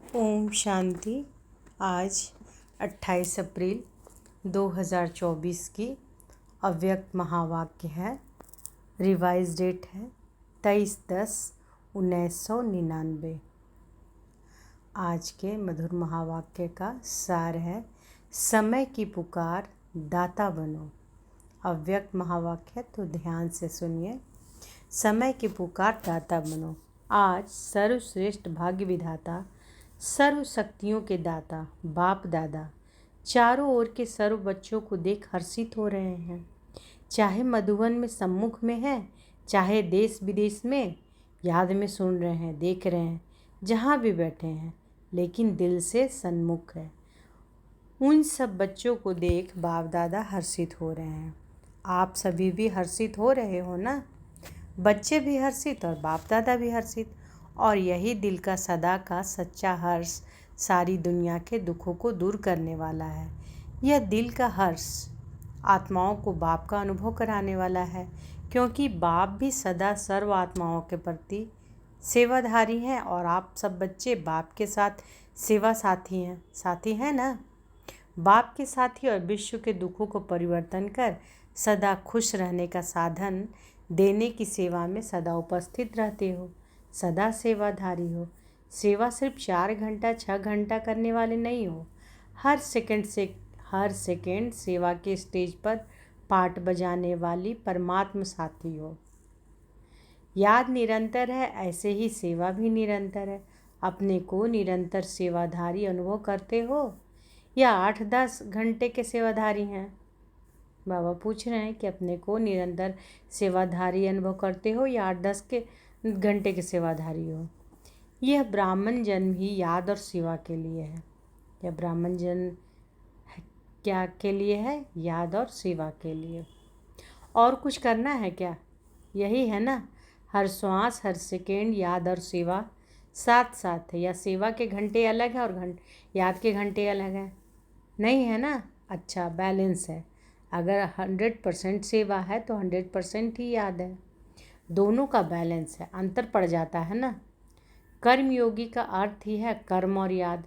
ओम शांति। आज 28 अप्रैल 2024 की अव्यक्त महावाक्य है। रिवाइज डेट है 23/10/1999। आज के मधुर महावाक्य का सार है, समय की पुकार दाता बनो। अव्यक्त महावाक्य, तो ध्यान से सुनिए। समय की पुकार दाता बनो। आज सर्वश्रेष्ठ भाग्य विधाता, सर्व शक्तियों के दाता बाप दादा चारों ओर के सर्व बच्चों को देख हर्षित हो रहे हैं। चाहे मधुबन में सम्मुख में है, चाहे देश विदेश में याद में सुन रहे हैं, देख रहे हैं, जहाँ भी बैठे हैं, लेकिन दिल से सन्मुख है। उन सब बच्चों को देख बाप दादा हर्षित हो रहे हैं। आप सभी भी हर्षित हो रहे हो ना? बच्चे भी हर्षित और बाप दादा भी हर्षित। और यही दिल का सदा का सच्चा हर्ष सारी दुनिया के दुखों को दूर करने वाला है। यह दिल का हर्ष आत्माओं को बाप का अनुभव कराने वाला है, क्योंकि बाप भी सदा सर्व आत्माओं के प्रति सेवाधारी हैं और आप सब बच्चे बाप के साथ सेवा साथी हैं ना? बाप के साथी और विश्व के दुखों को परिवर्तन कर सदा खुश रहने का साधन देने की सेवा में सदा उपस्थित रहते हो, सदा सेवाधारी हो। सेवा सिर्फ 4 घंटा 6 घंटा करने वाले नहीं हो। हर सेकंड सेवा के स्टेज पर पार्ट बजाने वाली परमात्मा साथी हो। याद निरंतर है, ऐसे ही सेवा भी निरंतर है। अपने को निरंतर सेवाधारी अनुभव करते हो या 8-10 घंटे के सेवाधारी हैं? बाबा पूछ रहे हैं कि अपने को निरंतर सेवाधारी अनुभव करते हो या 8-10 घंटे के सेवाधारी हो। यह ब्राह्मण जन्म ही याद और सेवा के लिए है। यह ब्राह्मण जन्म क्या के लिए है? याद और सेवा के लिए। और कुछ करना है क्या? यही है ना? हर श्वास हर सेकेंड याद और सेवा साथ साथ है। या सेवा के घंटे अलग है और याद के घंटे अलग है? नहीं है ना? अच्छा, बैलेंस है। अगर 100% सेवा है तो 100% ही याद है। दोनों का बैलेंस है, अंतर पड़ जाता है ना? कर्म योगी का अर्थ ही है कर्म और याद।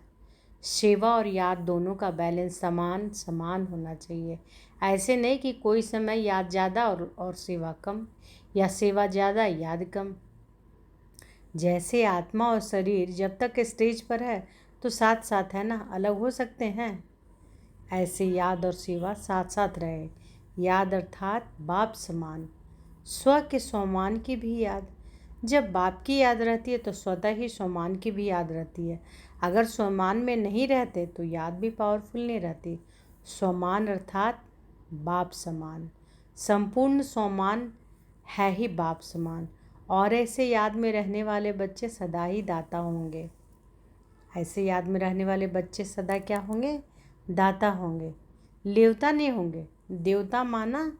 सेवा और याद दोनों का बैलेंस समान होना चाहिए। ऐसे नहीं कि कोई समय याद ज़्यादा और सेवा कम, या सेवा ज़्यादा याद कम। जैसे आत्मा और शरीर जब तक स्टेज पर है तो साथ साथ है ना, अलग हो सकते हैं। ऐसे याद और सेवा साथ साथ रहे। याद अर्थात बाप समान, स्व के स्वमान की भी याद। जब बाप की याद रहती है तो स्वतः ही स्वमान की भी याद रहती है। अगर स्वमान में नहीं रहते तो याद भी पावरफुल नहीं रहती। स्वमान अर्थात बाप समान, संपूर्ण स्वमान है ही बाप समान। और ऐसे याद में रहने वाले बच्चे सदा ही दाता होंगे। ऐसे याद में रहने वाले बच्चे सदा क्या होंगे? दाता होंगे, लेवता नहीं होंगे। देवता माना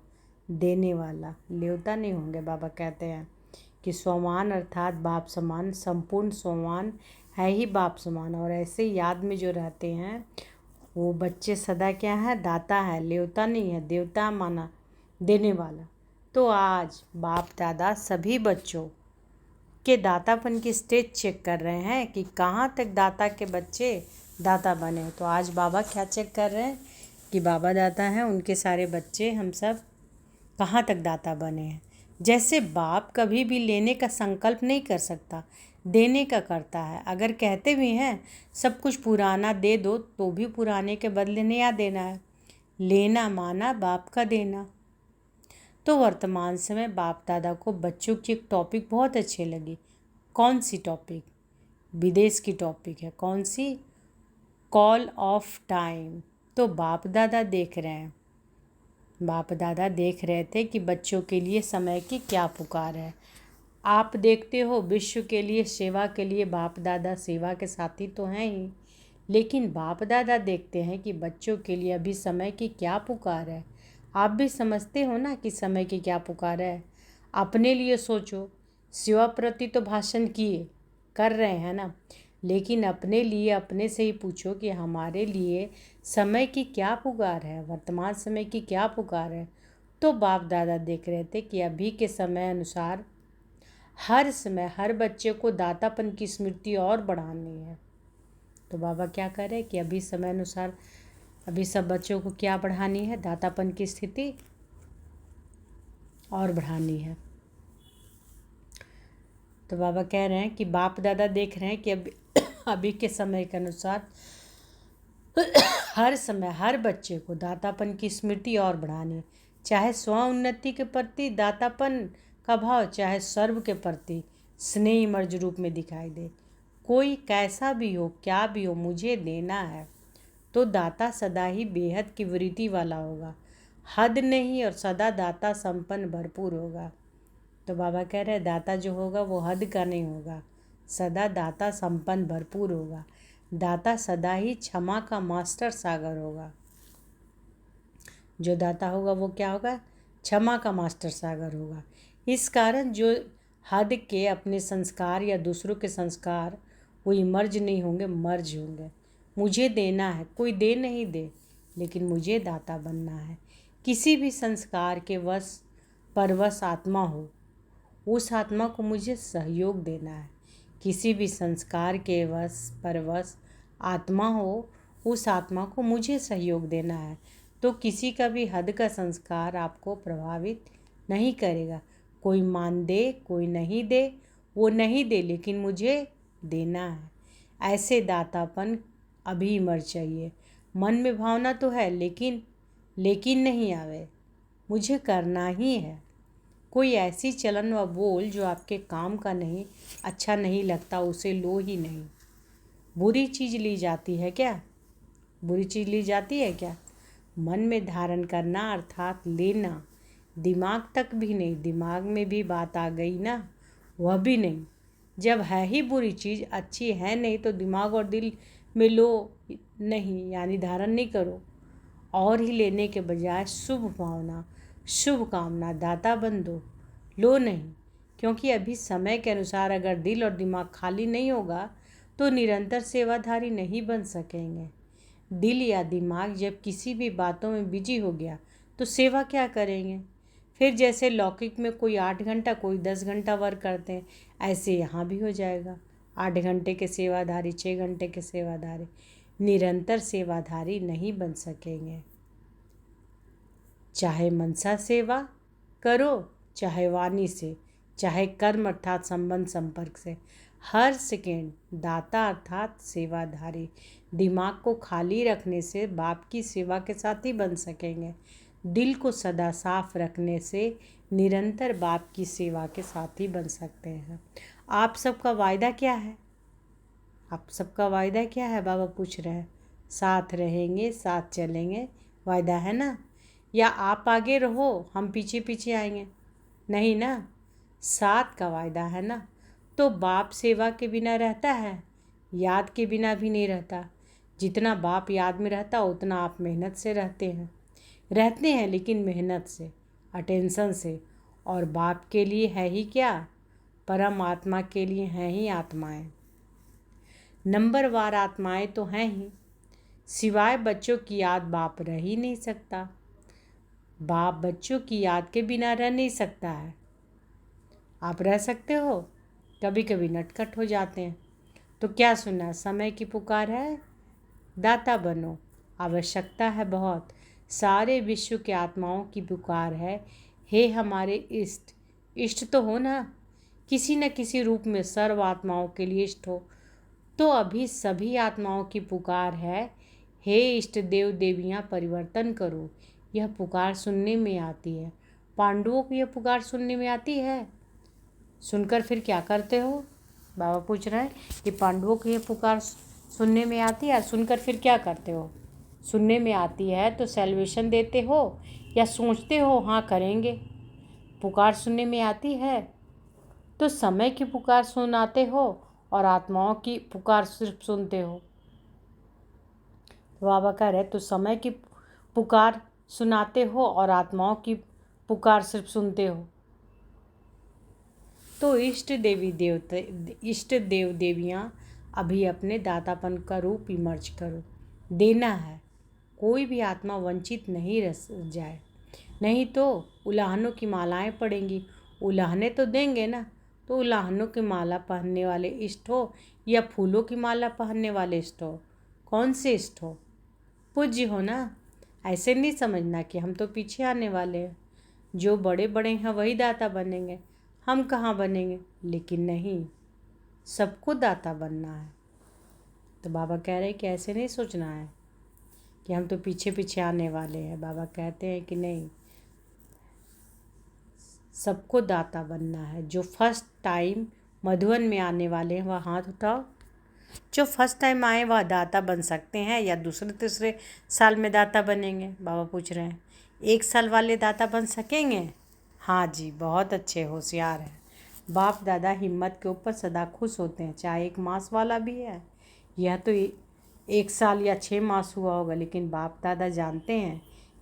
देने वाला, लेवता नहीं होंगे। बाबा कहते हैं कि स्वमान अर्थात बाप समान, संपूर्ण स्वमान है ही बाप समान। और ऐसे याद में जो रहते हैं वो बच्चे सदा क्या है? दाता है, लेवता नहीं है। देवता माना देने वाला। तो आज बाप दादा सभी बच्चों के दातापन की स्टेज चेक कर रहे हैं कि कहाँ तक दाता के बच्चे दाता बने। तो आज बाबा क्या चेक कर रहे हैं कि बाबा दाता हैं, उनके सारे बच्चे हम सब कहाँ तक दाता बने हैं। जैसे बाप कभी भी लेने का संकल्प नहीं कर सकता, देने का करता है। अगर कहते भी हैं सब कुछ पुराना दे दो, तो भी पुराने के बदले नया देना है। लेना माना बाप का देना। तो वर्तमान समय बाप दादा को बच्चों की एक टॉपिक बहुत अच्छी लगी। कौन सी टॉपिक? विदेश की टॉपिक है। कौन सी? Call of time. तो बाप दादा देख रहे हैं, बाप दादा देख रहे थे कि बच्चों के लिए समय की क्या पुकार है। आप देखते हो विश्व के लिए, सेवा के लिए बाप दादा सेवा के साथी तो हैं ही, लेकिन बाप दादा देखते हैं कि बच्चों के लिए अभी समय की क्या पुकार है। आप भी समझते हो ना कि समय की क्या पुकार है। अपने लिए सोचो। सेवा प्रति तो भाषण किए, कर रहे हैं ना, लेकिन अपने लिए अपने से ही पूछो कि हमारे लिए समय की क्या पुकार है, वर्तमान समय की क्या पुकार है। तो बाप दादा देख रहे थे कि अभी के समय अनुसार हर समय हर बच्चे को दातापन की स्मृति और बढ़ानी है। तो बाबा क्या करें कि अभी समय अनुसार अभी सब बच्चों को क्या बढ़ानी है, दातापन की स्थिति और बढ़ानी है। तो बाबा कह रहे हैं कि बाप दादा देख रहे हैं कि अभी के समय के अनुसार हर समय हर बच्चे को दातापन की स्मृति और बढ़ानी है, चाहे स्व उन्नति के प्रति दातापन का भाव, चाहे सर्व के प्रति स्नेह मर्ज रूप में दिखाई दे। कोई कैसा भी हो, क्या भी हो, मुझे देना है तो दाता सदा ही बेहद की वृत्ति वाला होगा, हद नहीं, और सदा दाता संपन्न भरपूर होगा। तो बाबा कह रहे हैं दाता जो होगा वो हद का नहीं होगा, सदा दाता संपन्न भरपूर होगा। दाता सदा ही क्षमा का मास्टर सागर होगा। जो दाता होगा वो क्या होगा, क्षमा का मास्टर सागर होगा। इस कारण जो हद के अपने संस्कार या दूसरों के संस्कार वो इमर्ज नहीं होंगे, मर्ज होंगे। मुझे देना है, कोई दे नहीं दे, लेकिन मुझे दाता बनना है। किसी भी संस्कार के वश परवश आत्मा हो, उस आत्मा को मुझे सहयोग देना है। किसी भी संस्कार के वश परवश आत्मा हो, उस आत्मा को मुझे सहयोग देना है। तो किसी का भी हद का संस्कार आपको प्रभावित नहीं करेगा। कोई मान दे, कोई नहीं दे, वो नहीं दे, लेकिन मुझे देना है। ऐसे दातापन अभी मर चाहिए। मन में भावना तो है, लेकिन नहीं आवे, मुझे करना ही है। कोई ऐसी चलन व बोल जो आपके काम का नहीं, अच्छा नहीं लगता, उसे लो ही नहीं। बुरी चीज़ ली जाती है क्या? बुरी चीज़ ली जाती है क्या? मन में धारण करना अर्थात लेना, दिमाग तक भी नहीं। दिमाग में भी बात आ गई ना, वह भी नहीं। जब है ही बुरी चीज़, अच्छी है नहीं, तो दिमाग और दिल में लो नहीं, यानी धारण नहीं करो। और ही लेने के बजाय शुभ भावना, शुभ कामना, दाता बन दो, लो नहीं। क्योंकि अभी समय के अनुसार अगर दिल और दिमाग खाली नहीं होगा तो निरंतर सेवाधारी नहीं बन सकेंगे। दिल या दिमाग जब किसी भी बातों में बिजी हो गया तो सेवा क्या करेंगे? फिर जैसे लौकिक में कोई 8 घंटा, कोई 10 घंटा वर्क करते हैं, ऐसे यहाँ भी हो जाएगा। 8 घंटे के सेवाधारी, 6 घंटे के सेवाधारी, निरंतर सेवाधारी नहीं बन सकेंगे। चाहे मनसा सेवा करो, चाहे वाणी से, चाहे कर्म अर्थात संबंध संपर्क से, हर सेकेंड दाता अर्थात सेवाधारी। दिमाग को खाली रखने से बाप की सेवा के साथी बन सकेंगे। दिल को सदा साफ रखने से निरंतर बाप की सेवा के साथी बन सकते हैं। आप सबका वायदा क्या है? आप सबका वायदा क्या है? बाबा पूछ रहे हैं। साथ रहेंगे, साथ चलेंगे, वायदा है ना? या आप आगे रहो, हम पीछे पीछे आएंगे? नहीं ना, साथ का वायदा है ना। तो बाप सेवा के बिना रहता है, याद के बिना भी नहीं रहता। जितना बाप याद में रहता उतना आप मेहनत से रहते हैं, लेकिन मेहनत से, अटेंशन से। और बाप के लिए है ही क्या, परम आत्मा के लिए हैं ही आत्माएं। नंबरवार आत्माएं तो हैं ही, सिवाय बच्चों की याद बाप रह ही नहीं सकता। बाप बच्चों की याद के बिना रह नहीं सकता है। आप रह सकते हो? कभी कभी नटखट हो जाते हैं। तो क्या सुना, समय की पुकार है, दाता बनो। आवश्यकता है बहुत, सारे विश्व के आत्माओं की पुकार है। हे हमारे इष्ट तो हो ना, किसी न किसी रूप में सर्व आत्माओं के लिए इष्ट हो। तो अभी सभी आत्माओं की पुकार है, हे इष्ट देव देवियाँ परिवर्तन करो। यह पुकार सुनने में आती है। पांडवों को यह पुकार सुनने में आती है, सुनकर फिर क्या करते हो? बाबा पूछ रहे हैं कि पांडवों को यह पुकार सुनने में आती है, सुनकर फिर क्या करते हो? सुनने में आती है तो सेल्वेशन देते हो या सोचते हो हाँ करेंगे? पुकार सुनने में आती है तो समय की पुकार सुनाते हो और आत्माओं की पुकार सिर्फ सुनते हो। बाबा कह रहे तो समय की पुकार सुनाते हो और आत्माओं की पुकार सिर्फ सुनते हो। तो इष्ट देव देवियाँ अभी अपने दातापन का रूप इमर्ज करो। देना है, कोई भी आत्मा वंचित नहीं रह जाए, नहीं तो उलाहनों की मालाएं पड़ेंगी। उलाहने तो देंगे ना, तो उलाहनों की माला पहनने वाले इष्ट हो या फूलों की माला पहनने वाले इष्ट हो, कौन श्रेष्ठ हो? पूज्य हो ना। ऐसे नहीं समझना कि हम तो पीछे आने वाले हैं, जो बड़े बड़े हैं वही दाता बनेंगे, हम कहाँ बनेंगे। लेकिन नहीं, सबको दाता बनना है। तो बाबा कह रहे हैं कि ऐसे नहीं सोचना है कि हम तो पीछे पीछे आने वाले हैं। बाबा कहते हैं कि नहीं, सबको दाता बनना है। जो फर्स्ट टाइम मधुवन में आने वाले हैं वह हाथ उठाओ। जो फर्स्ट टाइम आए वह दाता बन सकते हैं या दूसरे तीसरे साल में दाता बनेंगे? बाबा पूछ रहे हैं। 1 साल वाले दाता बन सकेंगे? हाँ जी, बहुत अच्छे, होशियार हैं। बाप दादा हिम्मत के ऊपर सदा खुश होते हैं, चाहे 1 मास वाला भी है। यह तो 1 साल या 6 मास हुआ होगा, लेकिन बाप दादा जानते हैं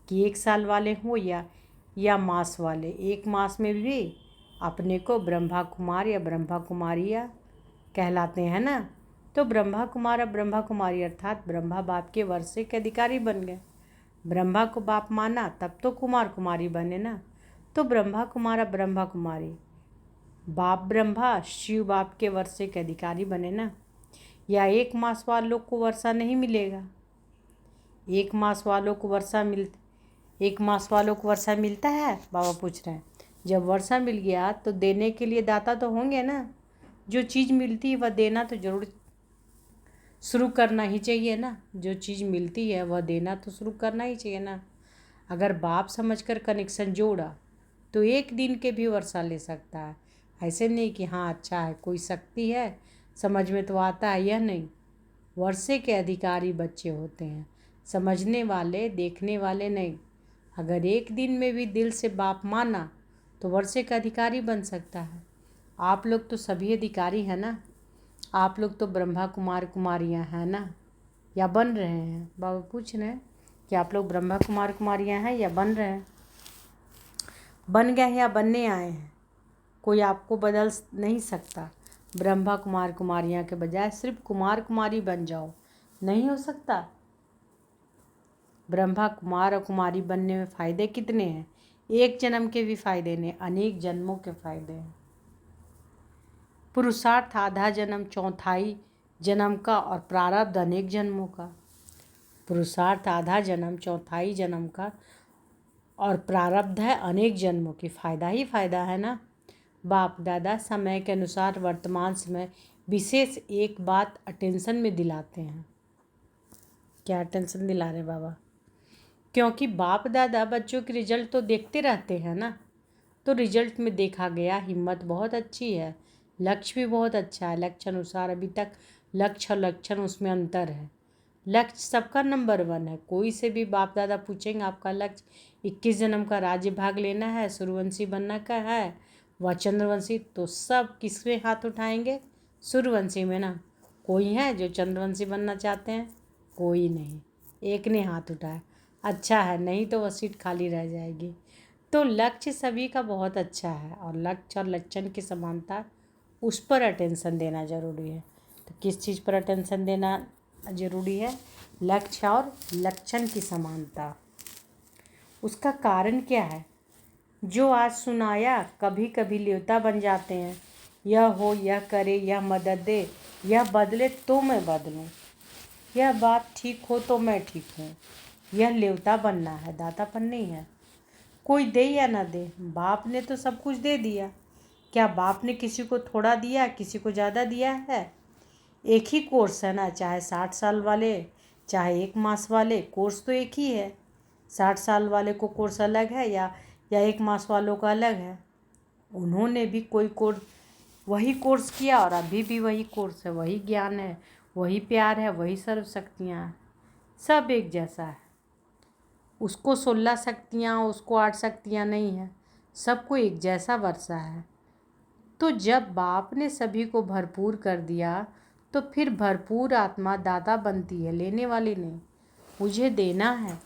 कि 1 साल वाले हो या मास वाले, 1 मास में भी अपने को ब्रह्मा कुमार या ब्रह्मा कुमारिया कहलाते हैं ना। तो ब्रह्मा कुमार और ब्रह्मा कुमारी अर्थात ब्रह्मा बाप के वर्षे के अधिकारी बन गए। ब्रह्मा को बाप माना तब तो कुमार कुमारी बने ना। तो ब्रह्मा कुमार और ब्रह्मा कुमारी, बाप ब्रह्मा शिव बाप के वर्षे के अधिकारी बने ना। या 1 मास वालों को वर्षा नहीं मिलेगा? 1 मास वालों को वर्षा 1 मास वालों को वर्षा मिलता है? बाबा पूछ रहे हैं। जब वर्षा मिल गया तो देने के लिए दाता तो होंगे ना। जो चीज़ मिलती है वह देना तो जरूर शुरू करना ही चाहिए ना। जो चीज़ मिलती है वह देना तो शुरू करना ही चाहिए ना। अगर बाप समझकर कनेक्शन जोड़ा तो 1 दिन के भी वर्षा ले सकता है। ऐसे नहीं कि हाँ अच्छा है, कोई शक्ति है, समझ में तो आता है, यह नहीं। वर्षे के अधिकारी बच्चे होते हैं, समझने वाले, देखने वाले नहीं। अगर 1 दिन में भी दिल से बाप माना तो वर्षे का अधिकारी बन सकता है। आप लोग तो सभी अधिकारी हैं ना। आप लोग तो ब्रह्मा कुमार कुमारियाँ हैं ना, या बन रहे हैं? बाबा पूछ रहे हैं कि आप लोग ब्रह्मा कुमार कुमारियाँ हैं या बन रहे हैं? बन गए हैं या बनने आए हैं? कोई आपको बदल नहीं सकता। ब्रह्मा कुमार कुमारियाँ के बजाय सिर्फ कुमार कुमारी बन जाओ, नहीं हो सकता। ब्रह्मा कुमार और कुमारी बनने में फ़ायदे कितने हैं? 1 जन्म के भी फ़ायदे नहीं, अनेक जन्मों के फ़ायदे हैं। पुरुषार्थ आधा जन्म, चौथाई जन्म का, और प्रारब्ध अनेक जन्मों का। पुरुषार्थ आधा जन्म, चौथाई जन्म का, और प्रारब्ध है अनेक जन्मों की। फ़ायदा ही फ़ायदा है ना। बाप दादा समय के अनुसार वर्तमान समय विशेष एक बात अटेंशन में दिलाते हैं। क्या अटेंशन दिला रहे बाबा? क्योंकि बाप दादा बच्चों के रिजल्ट तो देखते रहते हैं ना। तो रिजल्ट में देखा गया हिम्मत बहुत अच्छी है, लक्ष्य भी बहुत अच्छा है। लक्ष्य अनुसार अभी तक लक्ष्य और लक्षण उसमें अंतर है। लक्ष्य सबका नंबर 1 है। कोई से भी बाप दादा पूछेंगे आपका लक्ष्य 21 जन्म का राज्य भाग लेना है, सूर्यवंशी बनना का है, व चंद्रवंशी, तो सब किसमें हाथ उठाएंगे? सूर्यवंशी में ना। कोई है जो चंद्रवंशी बनना चाहते हैं? कोई नहीं, एक ने हाथ उठाया। अच्छा है, नहीं तो वह सीट खाली रह जाएगी। तो लक्ष्य सभी का बहुत अच्छा है, और लक्ष्य और लक्षण की समानता, उस पर अटेंशन देना ज़रूरी है। तो किस चीज़ पर अटेंशन देना ज़रूरी है? लक्ष्य और लक्षण की समानता। उसका कारण क्या है? जो आज सुनाया कभी कभी ल्योता बन जाते हैं। यह हो, यह करे, यह मदद दे, यह बदले तो मैं बदलूं, यह बात ठीक हो तो मैं ठीक हूँ। यह ल्योता बनना है, दातापन नहीं है। कोई दे या ना दे, बाप ने तो सब कुछ दे दिया। क्या बाप ने किसी को थोड़ा दिया, किसी को ज़्यादा दिया है? एक ही कोर्स है ना, चाहे 60 साल वाले चाहे 1 मास वाले, कोर्स तो एक ही है। 60 साल वाले को कोर्स अलग है या 1 मास वालों का अलग है। उन्होंने भी कोई कोर्स, वही कोर्स किया और अभी भी वही कोर्स है, वही ज्ञान है, वही प्यार है, वही सर्व शक्तियाँ हैं। सब एक जैसा है। उसको 16 शक्तियाँ, उसको 8 शक्तियाँ नहीं है, सबको एक जैसा वर्षा है। तो जब बाप ने सभी को भरपूर कर दिया तो फिर भरपूर आत्मा दाता बनती है, लेने वाली नहीं। मुझे देना है,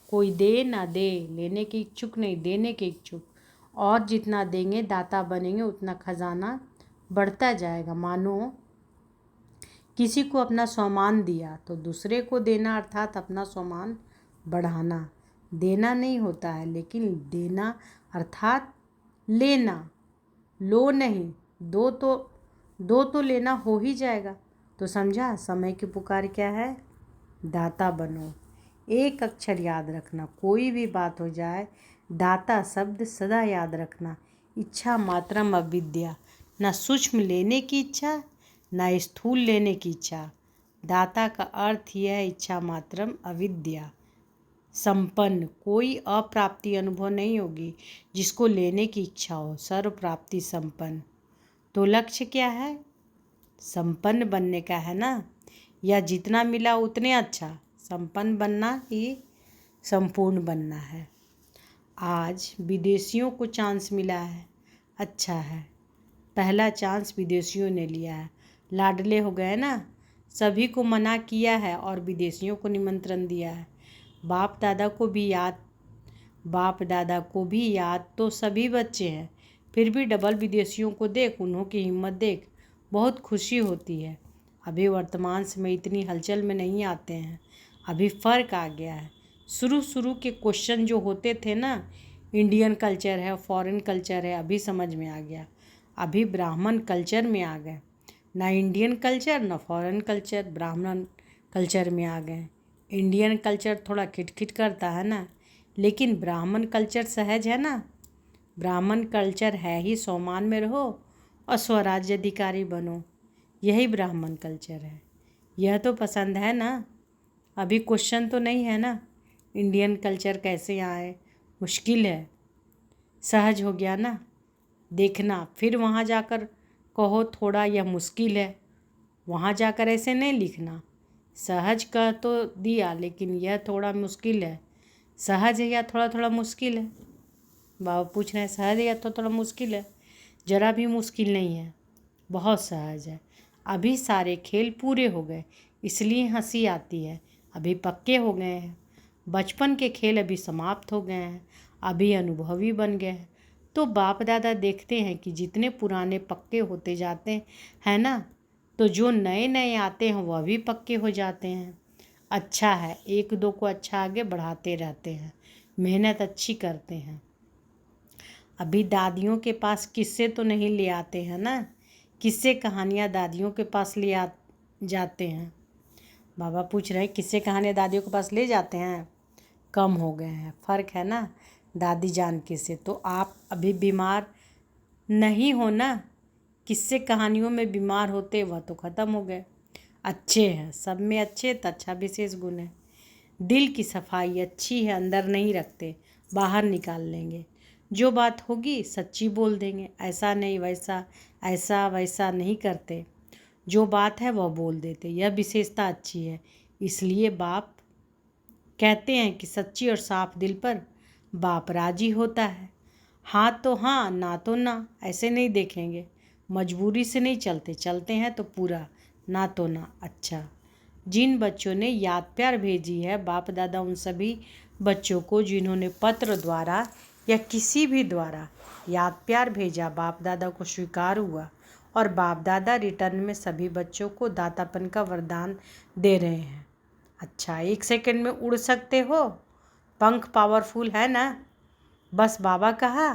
कोई दे ना दे, लेने की इच्छुक नहीं, देने के इच्छुक। और जितना देंगे दाता बनेंगे उतना खजाना बढ़ता जाएगा। मानो किसी को अपना सामान दिया तो दूसरे को देना, अर्थात अपना सामान बढ़ाना। देना नहीं होता है, लेकिन देना अर्थात लेना। लो नहीं, दो तो लेना हो ही जाएगा। तो समझा समय की पुकार क्या है? दाता बनो। एक अक्षर याद रखना, कोई भी बात हो जाए, दाता शब्द सदा याद रखना। इच्छा मात्रम अविद्या, न सूक्ष्म लेने की इच्छा न स्थूल लेने की इच्छा। दाता का अर्थ यह है इच्छा मात्रम अविद्या। संपन्न, कोई अप्राप्ति अनुभव नहीं होगी जिसको लेने की इच्छा हो। सर्व प्राप्ति संपन्न। तो लक्ष्य क्या है? संपन्न बनने का है ना, या जितना मिला उतने अच्छा। संपन्न बनना ही संपूर्ण बनना है। आज विदेशियों को चांस मिला है, अच्छा है। पहला चांस विदेशियों ने लिया है, लाडले हो गए ना। सभी को मना किया है और विदेशियों को निमंत्रण दिया है। बाप दादा को भी याद तो सभी बच्चे हैं, फिर भी डबल विदेशियों को देख, उन्हों की हिम्मत देख, बहुत खुशी होती है। अभी वर्तमान समय इतनी हलचल में नहीं आते हैं, अभी फ़र्क आ गया है। शुरू के क्वेश्चन जो होते थे ना, इंडियन कल्चर है फॉरेन कल्चर है, अभी समझ में आ गया। अभी ब्राह्मण कल्चर में आ गए, ना इंडियन कल्चर ना फॉरेन कल्चर, ब्राह्मण कल्चर में आ गए। इंडियन कल्चर थोड़ा खिटखिट करता है ना, लेकिन ब्राह्मण कल्चर सहज है ना। ब्राह्मण कल्चर है ही सोमान में रहो और स्वराज्य अधिकारी बनो, यही ब्राह्मण कल्चर है। यह तो पसंद है ना। अभी क्वेश्चन तो नहीं है ना इंडियन कल्चर कैसे आए, मुश्किल है। सहज हो गया ना। देखना फिर वहाँ जाकर कहो थोड़ा यह मुश्किल है, वहाँ जाकर ऐसे नहीं लिखना। सहज कह तो दिया, लेकिन यह थोड़ा मुश्किल है। सहज है या थोड़ा थोड़ा मुश्किल है? बाबा पूछ रहे हैं सहज है या थोड़ा मुश्किल है? ज़रा भी मुश्किल नहीं है, बहुत सहज है। अभी सारे खेल पूरे हो गए, इसलिए हंसी आती है। अभी पक्के हो गए हैं, बचपन के खेल अभी समाप्त हो गए हैं, अभी अनुभवी बन गए हैं। तो बाप दादा देखते हैं कि जितने पुराने पक्के होते जाते हैं ना, तो जो नए नए आते हैं वह भी पक्के हो जाते हैं। अच्छा है, एक दो को अच्छा आगे बढ़ाते रहते हैं, मेहनत अच्छी करते हैं। अभी दादियों के पास किस्से तो नहीं ले आते हैं ना, किस्से कहानियाँ दादियों के पास जाते हैं। बाबा पूछ रहे हैं किस्से कहानियाँ दादियों के पास ले जाते हैं? कम हो गए हैं, फ़र्क है ना दादी जान के से। तो आप अभी बीमार नहीं हो ना, किस्से कहानियों में बीमार होते वह तो ख़त्म हो गए। अच्छे हैं, सब में अच्छे तो अच्छा विशेष गुण है। दिल की सफाई अच्छी है, अंदर नहीं रखते, बाहर निकाल लेंगे। जो बात होगी सच्ची बोल देंगे, ऐसा नहीं वैसा, ऐसा वैसा नहीं करते। जो बात है वह बोल देते, यह विशेषता अच्छी है। इसलिए बाप कहते हैं कि सच्ची और साफ दिल पर बाप राजी होता है। हाँ तो हाँ, ना तो ना, ऐसे नहीं देखेंगे। मजबूरी से नहीं चलते हैं तो पूरा, ना तो ना। अच्छा, जिन बच्चों ने याद प्यार भेजी है बाप दादा उन सभी बच्चों को जिन्होंने पत्र द्वारा या किसी भी द्वारा याद प्यार भेजा, बाप दादा को स्वीकार हुआ और बाप दादा रिटर्न में सभी बच्चों को दातापन का वरदान दे रहे हैं। अच्छा, 1 सेकंड में उड़ सकते हो, पंख पावरफुल है ना। बस बाबा कहा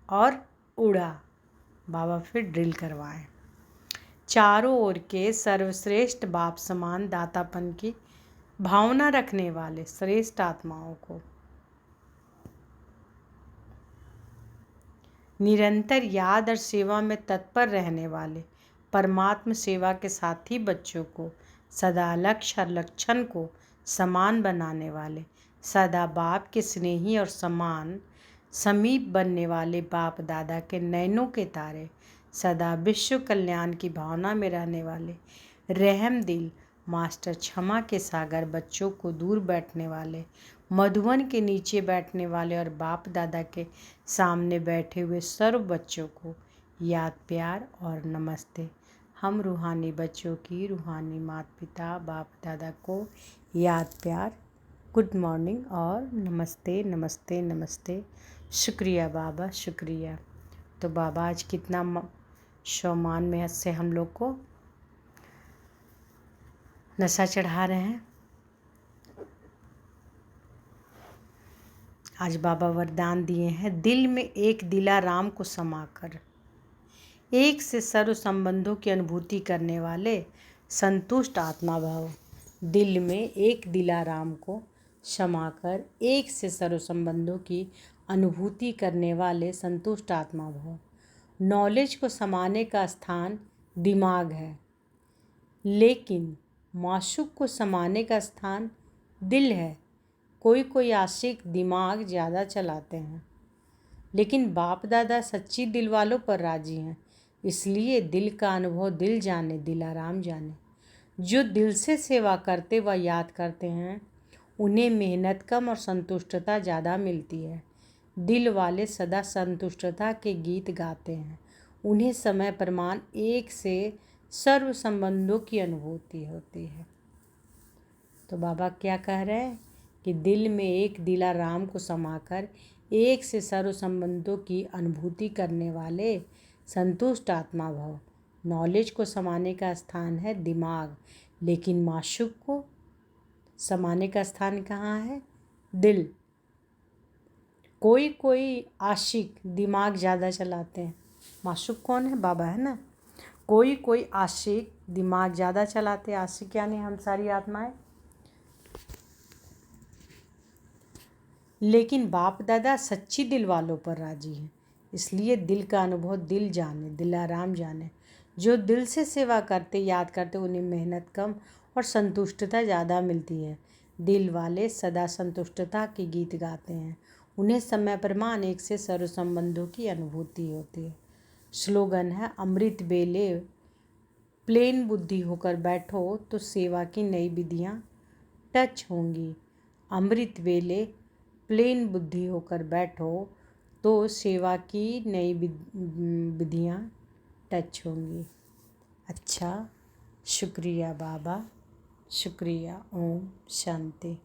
और उड़ा। बाबा फिर ड्रिल करवाए। चारों ओर के सर्वश्रेष्ठ बाप समान दातापन की भावना रखने वाले श्रेष्ठ आत्माओं को निरंतर याद और सेवा में तत्पर रहने वाले परमात्म सेवा के साथी बच्चों को सदा लक्ष्य और लक्षण को समान बनाने वाले, सदा बाप के स्नेही और समान समीप बनने वाले बाप दादा के नैनों के तारे, सदा विश्व कल्याण की भावना में रहने वाले रहम दिल मास्टर क्षमा के सागर बच्चों को दूर बैठने वाले, मधुवन के नीचे बैठने वाले और बाप दादा के सामने बैठे हुए सर्व बच्चों को याद प्यार और नमस्ते। हम रूहानी बच्चों की रूहानी माता पिता बाप दादा को याद प्यार, गुड मॉर्निंग और नमस्ते नमस्ते नमस्ते। शुक्रिया बाबा, शुक्रिया। तो बाबा आज कितना सम्मान में से हम लोग को नशा चढ़ा रहे हैं। आज बाबा वरदान दिए हैं, दिल में एक दिला राम को समाकर एक से सर्व संबंधों की अनुभूति करने वाले संतुष्ट आत्मा भाव। दिल में एक दिलाराम को समाकर एक से सर्व संबंधों की अनुभूति करने वाले संतुष्ट आत्मा भव। नॉलेज को समाने का स्थान दिमाग है, लेकिन माशूक को समाने का स्थान दिल है। कोई कोई आशिक दिमाग ज़्यादा चलाते हैं, लेकिन बाप दादा सच्ची दिल वालों पर राजी हैं। इसलिए दिल का अनुभव दिल जाने, दिलाराम जाने। जो दिल से सेवा करते व याद करते हैं उन्हें मेहनत कम और संतुष्टता ज़्यादा मिलती है। दिल वाले सदा संतुष्टता के गीत गाते हैं। उन्हें समय प्रमाण एक से सर्व संबंधों की अनुभूति होती है। तो बाबा क्या कह रहे हैं कि दिल में एक दिलाराम को समाकर एक से सर्व संबंधों की अनुभूति करने वाले संतुष्ट आत्मा भव। नॉलेज को समाने का स्थान है दिमाग, लेकिन माशूक को समाने का स्थान कहाँ है? दिल। कोई कोई आशिक दिमाग ज़्यादा चलाते हैं। माशूक कौन है? बाबा है ना। कोई कोई आशिक दिमाग ज़्यादा चलाते हैं। आशिक यानी हम सारी आत्माएं। लेकिन बाप दादा सच्ची दिल वालों पर राजी हैं। इसलिए दिल का अनुभव दिल जाने, दिलाराम जाने। जो दिल से सेवा करते, याद करते, उन्हें मेहनत कम और संतुष्टता ज़्यादा मिलती है। दिल वाले सदा संतुष्टता के गीत गाते हैं। उन्हें समय प्रमाण एक से सर्व संबंधों की अनुभूति होती है। स्लोगन है, अमृत बेले प्लेन बुद्धि होकर बैठो तो सेवा की नई विधियाँ टच होंगी। अमृत वेले प्लेन बुद्धि होकर बैठो तो सेवा की नई विधियाँ टच होंगी। अच्छा, शुक्रिया बाबा, शुक्रिया। ओम शांति।